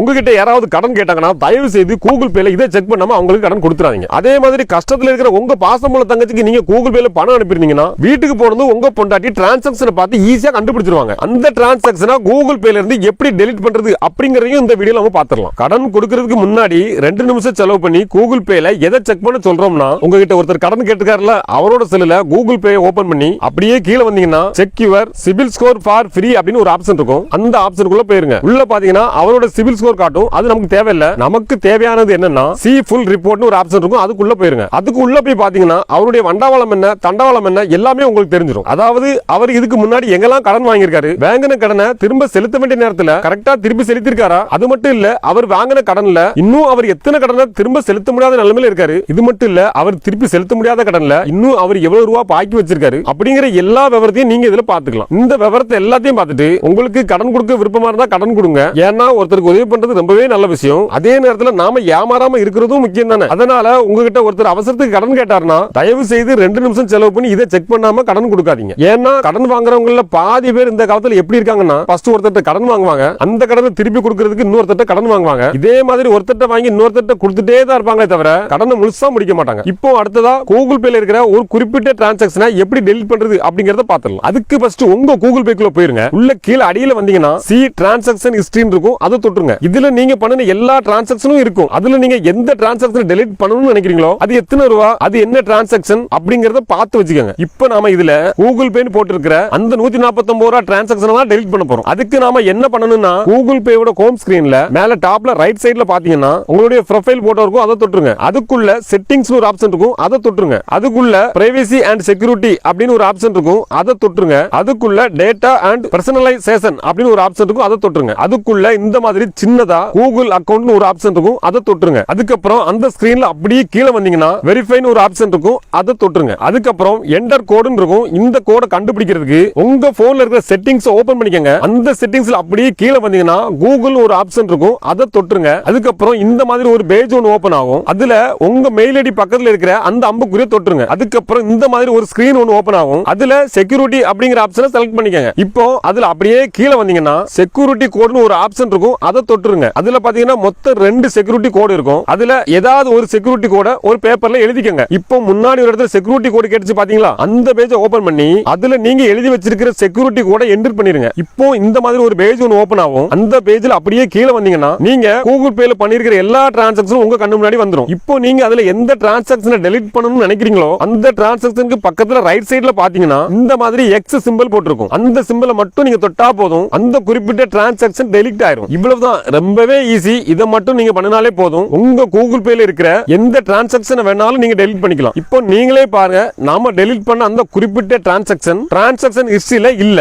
உங்ககிட்ட யாராவது கடன் கேட்டாங்கன்னா தயவு செய்து கூகுள் பேல இதை செக் பண்ணாம அவங்களுக்கு கடன் கொடுத்துறாதீங்க. அதே மாதிரி கஷ்டத்துல இருக்கிற உங்க பாசமுள்ள தங்கச்சிக்கு நீங்க கூகுள் பேல பணம் அனுப்பிருந்தீங்கன்னா வீட்டுக்கு போனது உங்க பொண்டாட்டி டிரான்சாக்ஷனை பார்த்து ஈஸியா கண்டுபிடிச்சிருவாங்க. அந்த டிரான்சாக்ஷனை கூகுள் பேல இருந்து எப்படி டெலிட் பண்றது அப்படிங்கறதையும் இந்த வீடியோல நம்ம பாத்துறலாம். கடன் கொடுக்கிறதுக்கு முன்னாடி 2 நிமிஷம் செலவு பண்ணி கூகுள் பேல எதை செக் பண்ண சொல்றோம்னா, உங்ககிட்ட ஒருத்தர் கடன் கேட்டுக்காருல அவரோட செல்லுல கூகுள் பே ஓபன் பண்ணி அப்படியே கீழே வந்தீங்கன்னா check your CIBIL score for free அப்படின்னு ஒரு ஆப்ஷன் இருக்கும். அந்த ஆப்ஷனுக்குள்ள போயிருங்க. உள்ள பாத்தீங்கன்னா அவரோட சிபில் ஸ்கோர் காட்டும். அது நமக்கு தேவையில்லை. நமக்கு தேவையானது என்னன்னா சி ஃபுல் ரிப்போர்ட்னு ஒரு ஆப்ஷன் இருக்கும். அதுக்குள்ள போயிருங்க. அதுக்கு உள்ள போய் பாத்தீங்கன்னா அவருடைய வண்டாவளம் என்ன தண்டவாளம் என்ன எல்லாமே உங்களுக்கு தெரிஞ்சிடும். அதாவது அவர் இதுக்கு முன்னாடி எங்கெல்லாம் கடன் வாங்கியிருக்காரு, வாங்கின கடனை திரும்ப செலுத்த வேண்டிய நேரத்துல கரெக்டா திருப்பி செலுத்திருக்காரா, அது மட்டும் இல்ல அவர் வாங்கின கடன்ல இன்னும் அவர் எத்தனை கடனை திரும்ப செலுத்த முடியாத நிலைமையில இருக்காரு, இது மட்டும் இல்ல அவர் திருப்பி செலுத்த முடியாத கடன்ல இன்னும் அவர் எவ்வளவு ரூபா பாக்கி வச்சிருக்காரு அப்படிங்கிற எல்லா விவரத்தையும் நீங்க இதுல பாத்துக்கலாம். இந்த விவரத்தை எல்லாத்தையும் பார்த்துட்டு உங்களுக்கு கடன் கொடுக்க விருப்பமா இருந்தா கடன் கொடுங்க. ஏன்னா ஒருத்தருக்கு உதவி பண்றது ரொம்பவே நல்ல விஷயம். அதே நேரத்தில் நாம ஏமாறாம இருக்கிறதும் முக்கியம் தானே. அதனால உங்ககிட்ட ஒருத்தர் அவசரத்துக்கு கடன் கேட்டாருன்னா தயவு செய்து 2 நிமிஷம் செலவு பண்ணி இதை செக் பண்ணாம கடன் கொடுக்காதீங்க. ஏன்னா கடன் வாங்குறவங்கள பாதி பேர் இந்த காலத்துல எப்படி இருக்காங்கன்னா, ஃபர்ஸ்ட் ஒருத்தர் கடன் வாங்குவாங்க, அந்த கடனை திருப்பி கொடுக்கிறதுக்கு இன்னொருத்தர் கடன் வாங்குவாங்க. இதே மாதிரி ஒருத்தர் வாங்கி இன்னொருத்தர் கொடுத்துட்டே தான் இருப்பாங்களே தவிர கடனை முழுசா முடிக்க மாட்டாங்க. இப்போ அடுத்ததா கூகுள் பேல இருக்கிற ஒரு குறிப்பிட்ட டிரான்சாக்ஷனை எப்படி டெலிட் பண்றது அப்படிங்கறத பாத்துடலாம். அதுக்கு ஃபர்ஸ்ட் உங்க கூகுள் பேக்குள்ள போயிருங்க. உள்ள கீழ அடியில வந்தீங்கன்னா சி டிரான்சாக்ஷன் ஹிஸ்டரி இருக்கும். அதை தொட்டுருங்க. இதுல நீங்க பண்ணின எல்லா டிரான்சாக்ஷனும் இருக்கும். அதுல நீங்க எந்த டிரான்சாக்ஷன் டெலீட் பண்ணணும்னு நினைக்கிறீங்களோ அது எத்தனை ரூபா, அது என்ன டிரான்சாக்ஷன் அப்படிங்கறத பார்த்து வச்சுக்கோங்க. இப்போ நாம இதுல கூகுள் பே போட்டுருக்கிற அந்த 149 ரூபா டிரான்சாக்ஷனை தான் டெலீட் பண்ண போறோம். அதுக்கு நாம என்ன பண்ணணும்னா கூகுள் பேவோட ஹோம் ஸ்கிரீன்ல மேல டாப்ல ரைட் சைடுல பாத்தீங்கன்னா உங்களுடைய ப்ரொஃபைல் போட்டோ இருக்கும். அதை தொட்டுருங்க. அதுக்குள்ள செட்டிங்ஸ் ஒரு ஆப்ஷன் இருக்கும். அதை தொட்டுருங்க. அதுக்குள்ள பிரைவசி அண்ட் செக்யூரிட்டி அப்படின்னு ஒரு ஆப்ஷன் இருக்கும். அதை தொட்டுருங்க. அதுக்குள்ள டேட்டா அண்ட் பர்சனலைசேஷன் அப்படின்னு ஒரு ஆப்ஷன் இருக்கும். அதை தொட்டுருங்க. அதுக்குள்ள இந்த மாதிரி சின்னதா கூகுள் அக்கவுண்ட் ஒரு ஆப்ஷன் இருக்கும். அதை தொட்டுருங்க. அதுக்கப்புறம் அந்த ஸ்கிரீன்ல அப்படியே கீழே வந்தீங்கன்னா வெரிஃபைன்னு ஒரு ஆப்ஷன் இருக்கும். அதை தொட்டுருங்க. அதுக்கப்புறம் என்டர் கோடுன்னு இருக்கும். இந்த கோடை கண்டுபிடிக்கிறதுக்கு உங்க போன்ல இருக்கிற செட்டிங்ஸ் ஓபன் பண்ணிக்கங்க. அந்த செட்டிங்ஸ்ல அப்படியே கீழே வந்தீங்கன்னா கூகுள் ஒரு ஆப்ஷன் இருக்கும். அதை தொட்டுருங்க. அதுக்கப்புறம் இந்த மாதிரி ஒரு பேஜ் ஒன்று ஓபன் ஆகும். அதுல உங்க மெயில் ஐடி பக்கத்துல இருக்கிற அந்த அம்புக்குறியை தொட்டுருங்க. அதுக்கப்புறம் இந்த மாதிரி ஒரு ஸ்கிரீன் ஒன்று ஓபன் ஆகும். அதுல செக்யூரிட்டி அப்படிங்கிற ஆப்ஷனை செலக்ட் பண்ணிக்கங்க. இப்போ அதுல அப்படியே கீழே வந்தீங்கன்னா செக்யூரிட்டி கோடுன்னு ஒரு ஆப்ஷன் இருக்கும். அதை தொட்டுருங்க. அதுல பாத்தீங்கன்னா மொத்தம் 2 செக்யூரிட்டி கோடு இருக்கும். அதுல ஏதாவது ஒரு செக்யூரிட்டி கோட ஒரு பேப்பர்ல எழுதிக்கங்க. இப்போ முன்னாடி ஒரு இடத்துல செக்யூரிட்டி கோடு கேட்டுச்சு பாத்தீங்களா, அந்த பேஜை ஓபன் பண்ணி அதுல நீங்க எழுதி வச்சிருக்கிற செக்யூரிட்டி கோட என்டர் பண்ணிருங்க. இப்போ இந்த மாதிரி ஒரு பேஜ் ஒன்று ஓபன் ஆகும். அந்த பேஜ்ல அப்படியே கீழே வந்தீங்கன்னா நீங்க கூகுள் பேல பண்ணிருக்கிற எல்லா டிரான்சாக்ஷனும் உங்க கண்ணு முன்னாடி வந்துரும். இப்போ நீங்க அதுல எந்த டிரான்சாக்ஷனை டெலீட் பண்ணணும்னு நினைக்கிறீங்களோ அந்த டிரான்சாக்ஷனுக்கு பக்கத்துல ரைட் சைடுல பாத்தீங்கன்னா இந்த மாதிரி எக்ஸ் சிம்பிள் போட்டிருக்கும். அந்த சிம்பிளை மட்டும் நீங்க தொட்டா போதும், அந்த குறிப்பிட்ட டிரான்சாக்ஷன் டெலீட் ஆயிரும். இவ்வளவுதான், ரொம்பவே ஈஸி. இதை மட்டும் நீங்க பண்ணினாலே போதும். உங்க கூகுள் பேல இருக்கிற எந்த டிரான்சாக்ஷனை வேணாலும் நீங்க டெலீட் பண்ணிக்கலாம். இப்போ நீங்களே பாருங்க, நாம டெலீட் பண்ண அந்த குறிப்பிட்ட டிரான்சாக்ஷன் ஹிஸ்டரியில இல்ல.